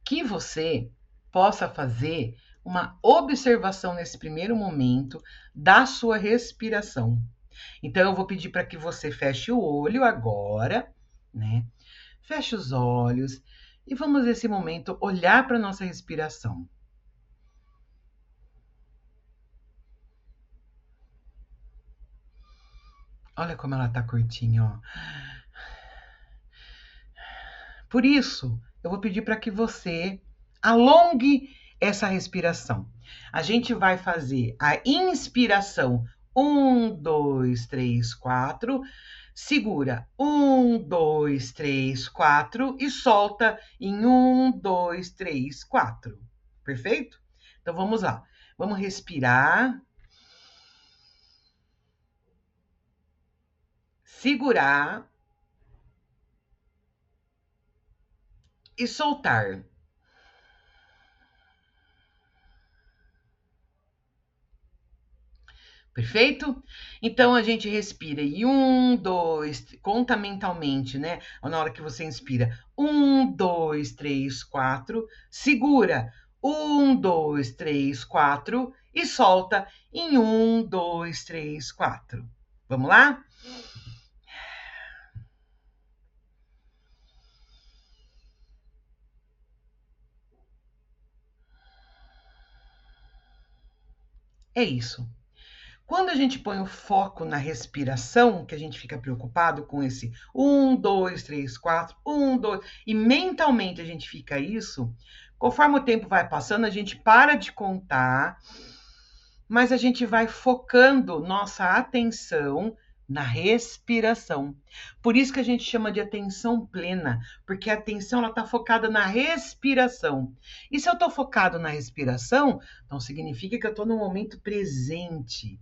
que você possa fazer uma observação nesse primeiro momento da sua respiração. Então, eu vou pedir para que você feche o olho agora, né? Feche os olhos e vamos nesse momento olhar para a nossa respiração. Olha como ela tá curtinha, ó. Por isso, eu vou pedir para que você alongue essa respiração. A gente vai fazer a inspiração 1, 2, 3, 4. Segura 1, 2, 3, 4 e solta em 1, 2, 3, 4. Perfeito? Então vamos lá. Vamos respirar. Segurar e soltar. Perfeito? Então a gente respira e 1, 2, conta mentalmente, né? Na hora que você inspira, 1, 2, 3, 4, segura 1, 2, 3, 4 e solta em 1, 2, 3, 4. Vamos lá? É isso. Quando a gente põe o foco na respiração, que a gente fica preocupado com esse 1, 2, 3, 4, 1, 2, e mentalmente a gente fica isso, conforme o tempo vai passando, a gente para de contar, mas a gente vai focando nossa atenção na respiração. Por isso que a gente chama de atenção plena, porque a atenção está focada na respiração. E se eu estou focado na respiração, então significa que eu estou no momento presente.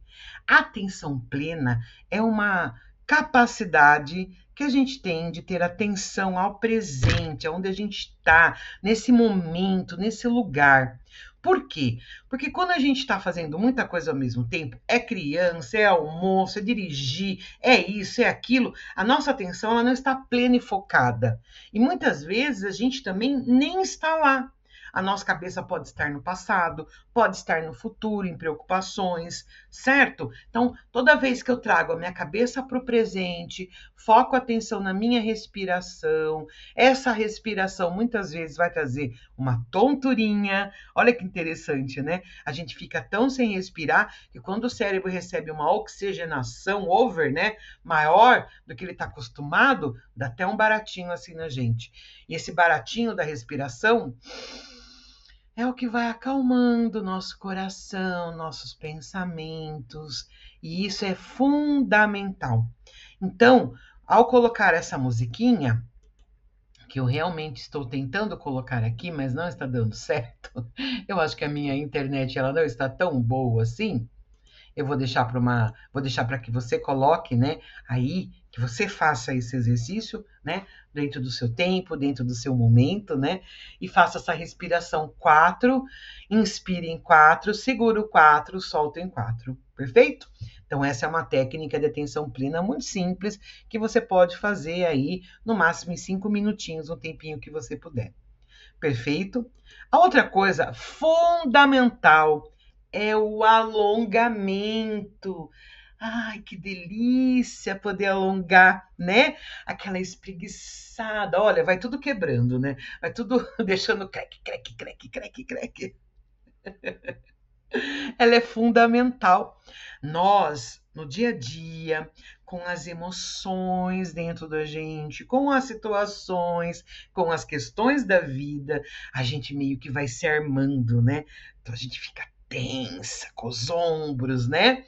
A atenção plena é uma capacidade que a gente tem de ter atenção ao presente, aonde a gente está, nesse momento, nesse lugar. Por quê? Porque quando a gente está fazendo muita coisa ao mesmo tempo, é criança, é almoço, é dirigir, é isso, é aquilo, a nossa atenção ela não está plena e focada. E muitas vezes a gente também nem está lá. A nossa cabeça pode estar no passado, pode estar no futuro, em preocupações, certo? Então, toda vez que eu trago a minha cabeça para o presente, foco a atenção na minha respiração, essa respiração muitas vezes vai trazer uma tonturinha. Olha que interessante, né? A gente fica tão sem respirar que quando o cérebro recebe uma oxigenação over, né, maior do que ele está acostumado, dá até um baratinho assim na gente. E esse baratinho da respiração é o que vai acalmando nosso coração, nossos pensamentos, e isso é fundamental. Então, ao colocar essa musiquinha, que eu realmente estou tentando colocar aqui, mas não está dando certo. Eu acho que a minha internet ela não está tão boa assim. Eu vou deixar para que você coloque, né, aí que você faça esse exercício, né, dentro do seu tempo, dentro do seu momento, né, e faça essa respiração 4, inspire em 4, segura o 4, solta em 4. Perfeito? Então essa é uma técnica de atenção plena muito simples que você pode fazer aí no máximo em 5 minutinhos, um tempinho que você puder. Perfeito? A outra coisa fundamental é o alongamento. Ai, que delícia poder alongar, né? Aquela espreguiçada. Olha, vai tudo quebrando, né? Vai tudo deixando creque, creque, creque, creque, creque. Ela é fundamental. Nós, no dia a dia, com as emoções dentro da gente, com as situações, com as questões da vida, a gente meio que vai se armando, né? Então a gente fica tensa, com os ombros, né?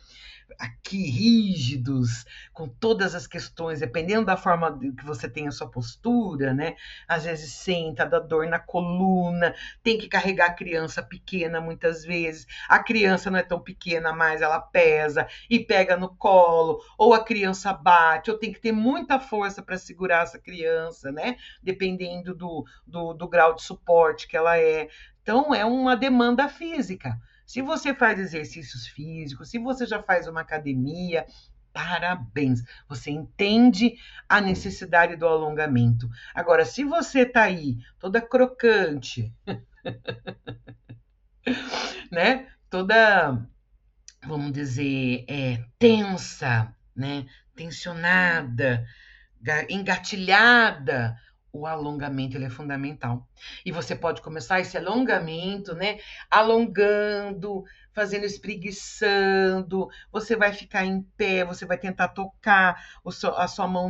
Aqui rígidos, com todas as questões, dependendo da forma que você tem a sua postura, né? Às vezes senta, dá dor na coluna, tem que carregar a criança pequena muitas vezes. A criança não é tão pequena, mas ela pesa e pega no colo, ou a criança bate, ou tem que ter muita força para segurar essa criança, né? Dependendo do grau de suporte que ela é. Então, é uma demanda física. Se você faz exercícios físicos, se você já faz uma academia, parabéns, você entende a necessidade do alongamento. Agora, se você está aí toda crocante, né? Toda, vamos dizer, tensa, né? Tensionada, engatilhada, o alongamento ele é fundamental. E você pode começar esse alongamento, né? Alongando, fazendo espreguiçando. Você vai ficar em pé, você vai tentar tocar a sua mão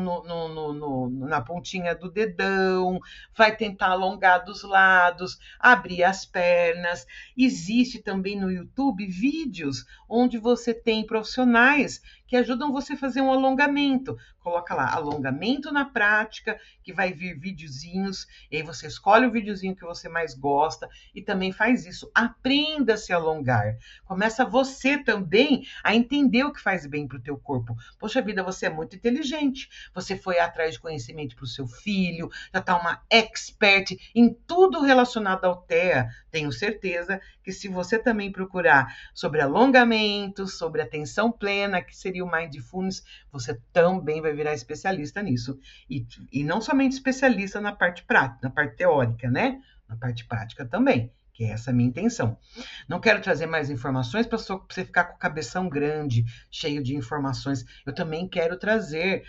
na pontinha do dedão, vai tentar alongar dos lados, abrir as pernas. Existe também no YouTube vídeos onde você tem profissionais que ajudam você a fazer um alongamento. Coloca lá, alongamento na prática, que vai vir videozinhos, e aí você escolhe o videozinho que você mais gosta e também faz isso. Aprenda a se alongar. Começa você também a entender o que faz bem para o teu corpo. Poxa vida, você é muito inteligente. Você foi atrás de conhecimento para o seu filho, já está uma expert em tudo relacionado ao TEA. Tenho certeza que se você também procurar sobre alongamento, sobre atenção plena, que seria o Mindfulness, você também vai virar especialista nisso. E não somente especialista na parte prática, na parte teórica, né? Na parte prática também, que é essa a minha intenção. Não quero trazer mais informações para você ficar com o cabeção grande, cheio de informações. Eu também quero trazer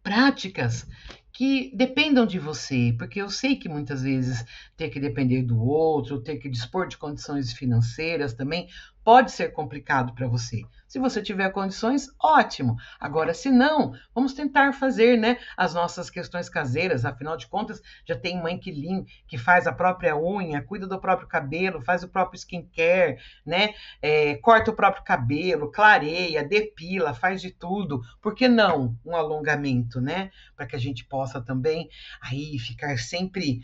práticas que dependam de você, porque eu sei que muitas vezes ter que depender do outro, ter que dispor de condições financeiras também pode ser complicado para você. Se você tiver condições, ótimo. Agora, se não, vamos tentar fazer, né, as nossas questões caseiras. Afinal de contas, já tem mãe que faz a própria unha, cuida do próprio cabelo, faz o próprio skincare, né, corta o próprio cabelo, clareia, depila, faz de tudo. Por que não um alongamento, né, para que a gente possa também aí ficar sempre,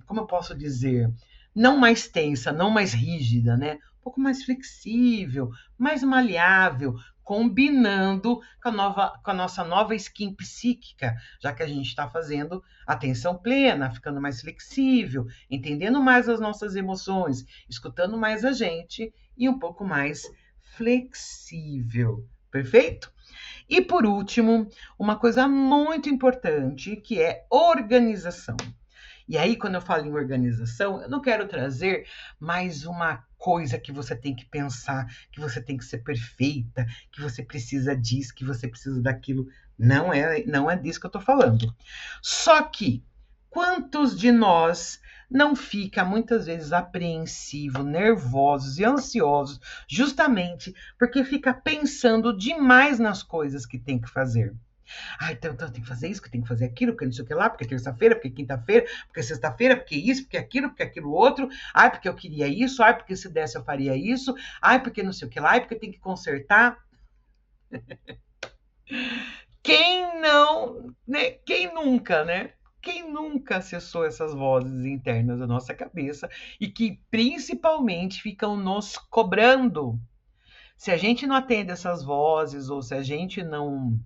como eu posso dizer, não mais tensa, não mais rígida, né? Um pouco mais flexível, mais maleável, combinando com a nossa nova skin psíquica, já que a gente está fazendo atenção plena, ficando mais flexível, entendendo mais as nossas emoções, escutando mais a gente e um pouco mais flexível. Perfeito? E por último, uma coisa muito importante que é organização. E aí, quando eu falo em organização, eu não quero trazer mais uma coisa que você tem que pensar, que você tem que ser perfeita, que você precisa disso, que você precisa daquilo. Não é disso que eu estou falando. Só que, quantos de nós não fica muitas vezes apreensivo, nervosos e ansiosos, justamente porque fica pensando demais nas coisas que tem que fazer? Ah, então tem que fazer isso, que tem que fazer aquilo, porque não sei o que lá, porque terça-feira, porque quinta-feira, porque sexta-feira, porque isso, porque aquilo outro. Ai, porque eu queria isso. Ai, porque se desse eu faria isso. Ai, porque não sei o que lá. Ai, porque tem que consertar. Quem não, né? Quem nunca, né? Quem nunca acessou essas vozes internas da nossa cabeça e que principalmente ficam nos cobrando? Se a gente não atende essas vozes, ou se a gente não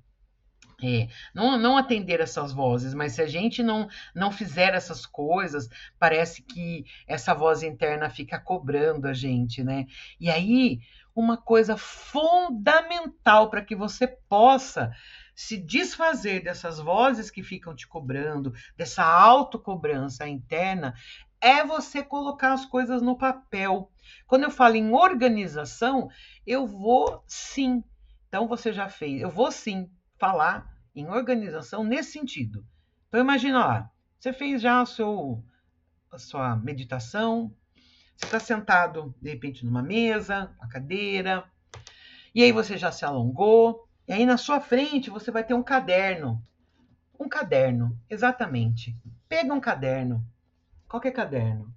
atender essas vozes, mas se a gente não fizer essas coisas, parece que essa voz interna fica cobrando a gente, né? E aí, uma coisa fundamental para que você possa se desfazer dessas vozes que ficam te cobrando, dessa autocobrança interna, é você colocar as coisas no papel. Quando eu falo em organização, eu vou sim. Então você já fez, eu vou sim falar em organização nesse sentido. Então imagina lá, você fez já a sua meditação, você está sentado de repente numa mesa, uma cadeira, e aí você já se alongou, e aí na sua frente você vai ter um caderno, exatamente. Pega um caderno, qualquer caderno.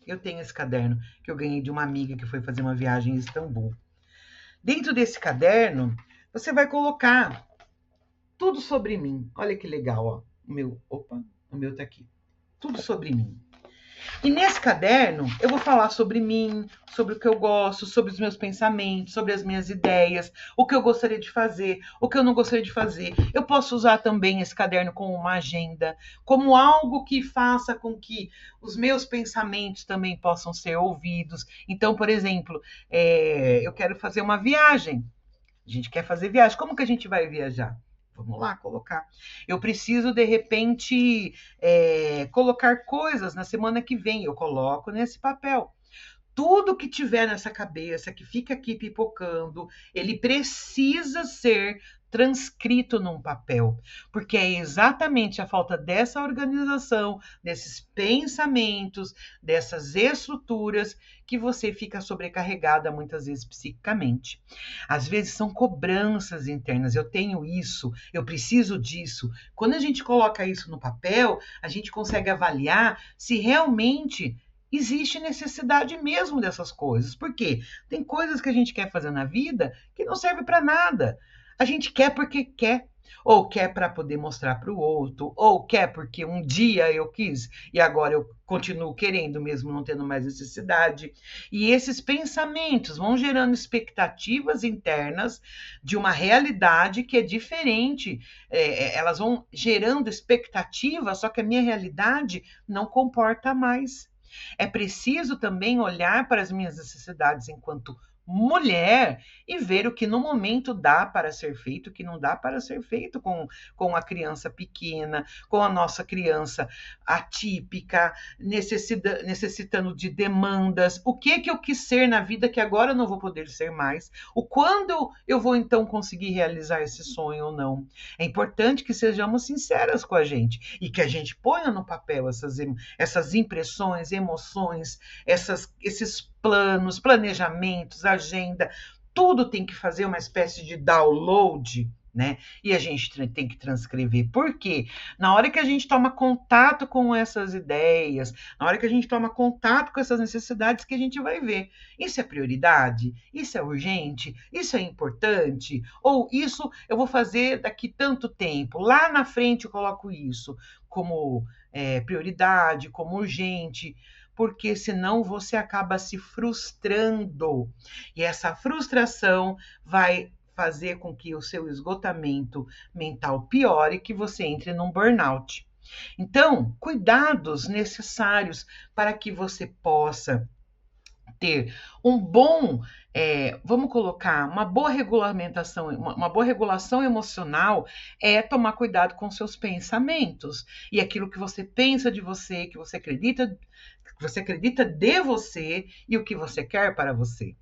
Eu tenho esse caderno que eu ganhei de uma amiga que foi fazer uma viagem em Istambul. Dentro desse caderno, você vai colocar tudo sobre mim. Olha que legal, ó. O meu tá aqui. Tudo sobre mim. E nesse caderno, eu vou falar sobre mim, sobre o que eu gosto, sobre os meus pensamentos, sobre as minhas ideias, o que eu gostaria de fazer, o que eu não gostaria de fazer. Eu posso usar também esse caderno como uma agenda, como algo que faça com que os meus pensamentos também possam ser ouvidos. Então, por exemplo, eu quero fazer uma viagem. A gente quer fazer viagem. Como que a gente vai viajar? Vamos lá, colocar. Eu preciso, de repente, colocar coisas na semana que vem. Eu coloco nesse papel. Tudo que tiver nessa cabeça, que fica aqui pipocando, ele precisa ser transcrito num papel, porque é exatamente a falta dessa organização, desses pensamentos, dessas estruturas que você fica sobrecarregada muitas vezes psiquicamente. Às vezes são cobranças internas, eu tenho isso, eu preciso disso. Quando a gente coloca isso no papel, a gente consegue avaliar se realmente existe necessidade mesmo dessas coisas. Por quê? Tem coisas que a gente quer fazer na vida que não serve para nada. A gente quer porque quer, ou quer para poder mostrar para o outro, ou quer porque um dia eu quis e agora eu continuo querendo mesmo não tendo mais necessidade. E esses pensamentos vão gerando expectativas internas de uma realidade que é diferente. Elas vão gerando expectativas, só que a minha realidade não comporta mais. É preciso também olhar para as minhas necessidades enquanto mulher e ver o que no momento dá para ser feito, o que não dá para ser feito com a criança pequena, com a nossa criança atípica, necessitando de demandas, o que eu quis ser na vida que agora eu não vou poder ser mais, o quando eu vou então conseguir realizar esse sonho ou não. É importante que sejamos sinceras com a gente e que a gente ponha no papel essas impressões, emoções, esses planos, planejamentos, agenda, tudo tem que fazer uma espécie de download, né? E a gente tem que transcrever. Por quê? Na hora que a gente toma contato com essas ideias, na hora que a gente toma contato com essas necessidades, que a gente vai ver. Isso é prioridade? Isso é urgente? Isso é importante? Ou isso eu vou fazer daqui tanto tempo? Lá na frente eu coloco isso como prioridade, como urgente, porque senão você acaba se frustrando. E essa frustração vai fazer com que o seu esgotamento mental piore e que você entre num burnout. Então, cuidados necessários para que você possa ter um bom, vamos colocar, uma boa regulamentação, uma boa regulação emocional é tomar cuidado com seus pensamentos e aquilo que você pensa de você, que você acredita de você e o que você quer para você.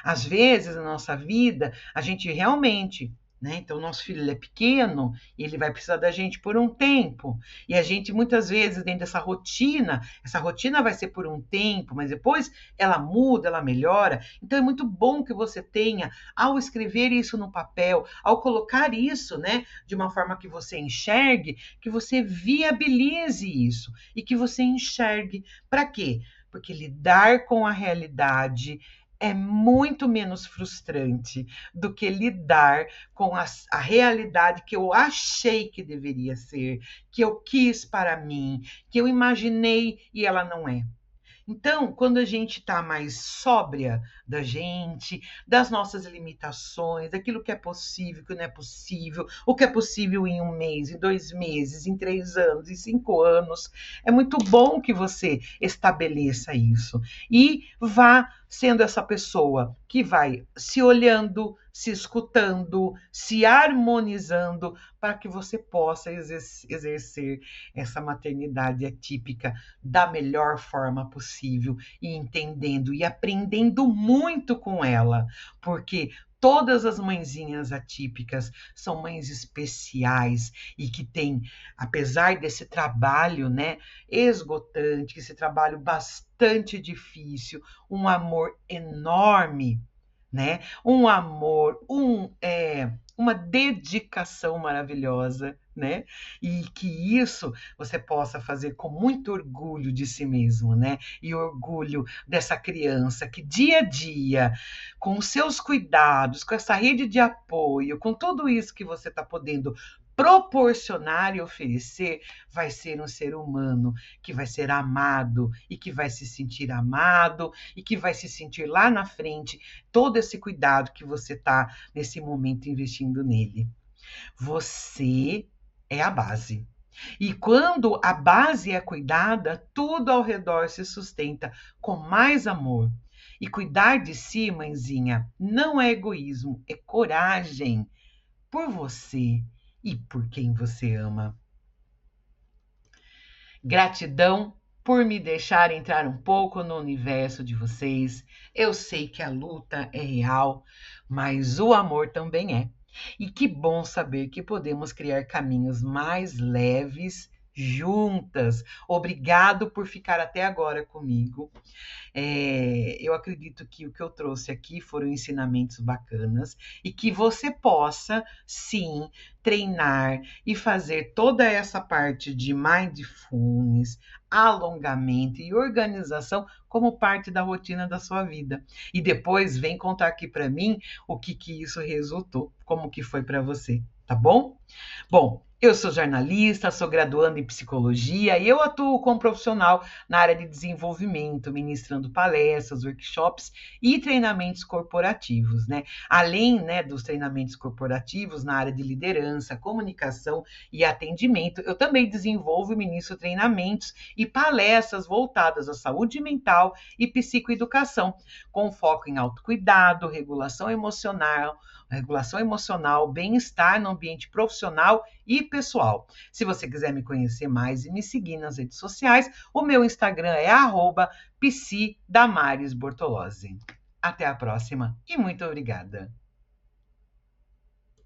Às vezes, na nossa vida, a gente realmente né? Então, nosso filho ele é pequeno e ele vai precisar da gente por um tempo. E a gente, muitas vezes, dentro dessa rotina, essa rotina vai ser por um tempo, mas depois ela muda, ela melhora. Então, é muito bom que você tenha, ao escrever isso no papel, ao colocar isso, né, de uma forma que você enxergue, que você viabilize isso e que você enxergue. Para quê? Porque lidar com a realidade é muito menos frustrante do que lidar com a realidade que eu achei que deveria ser, que eu quis para mim, que eu imaginei e ela não é. Então, quando a gente está mais sóbria da gente, das nossas limitações, daquilo que é possível, que não é possível, o que é possível em 1 mês, em 2 meses, em 3 anos, em 5 anos, é muito bom que você estabeleça isso e vá sendo essa pessoa que vai se olhando, se escutando, se harmonizando para que você possa exercer essa maternidade atípica da melhor forma possível e entendendo e aprendendo muito com ela, porque todas as mãezinhas atípicas são mães especiais e que têm, apesar desse trabalho, né, esgotante, esse trabalho bastante difícil, um amor enorme, né? Um amor, uma dedicação maravilhosa, né? E que isso você possa fazer com muito orgulho de si mesmo, né? E orgulho dessa criança que dia a dia, com os seus cuidados, com essa rede de apoio, com tudo isso que você está podendo proporcionar e oferecer, vai ser um ser humano que vai ser amado e que vai se sentir amado e que vai se sentir lá na frente todo esse cuidado que você está nesse momento investindo nele. Você é a base. E quando a base é cuidada, tudo ao redor se sustenta com mais amor. E cuidar de si, mãezinha, não é egoísmo, é coragem por você e por quem você ama. Gratidão por me deixar entrar um pouco no universo de vocês. Eu sei que a luta é real, mas o amor também é. E que bom saber que podemos criar caminhos mais leves juntas. Obrigado por ficar até agora comigo. Eu acredito que o que eu trouxe aqui foram ensinamentos bacanas e que você possa, sim, treinar e fazer toda essa parte de mindfulness, alongamento e organização como parte da rotina da sua vida. E depois vem contar aqui para mim o que isso resultou, como que foi para você, tá bom? Bom, eu sou jornalista, sou graduanda em psicologia e eu atuo como profissional na área de desenvolvimento, ministrando palestras, workshops e treinamentos corporativos, né? Além, né, dos treinamentos corporativos na área de liderança, comunicação e atendimento, eu também desenvolvo e ministro treinamentos e palestras voltadas à saúde mental e psicoeducação, com foco em autocuidado, regulação emocional, bem-estar no ambiente profissional e pessoal. Se você quiser me conhecer mais e me seguir nas redes sociais, o meu Instagram é @psidamaresbortolozzi. Até a próxima e muito obrigada.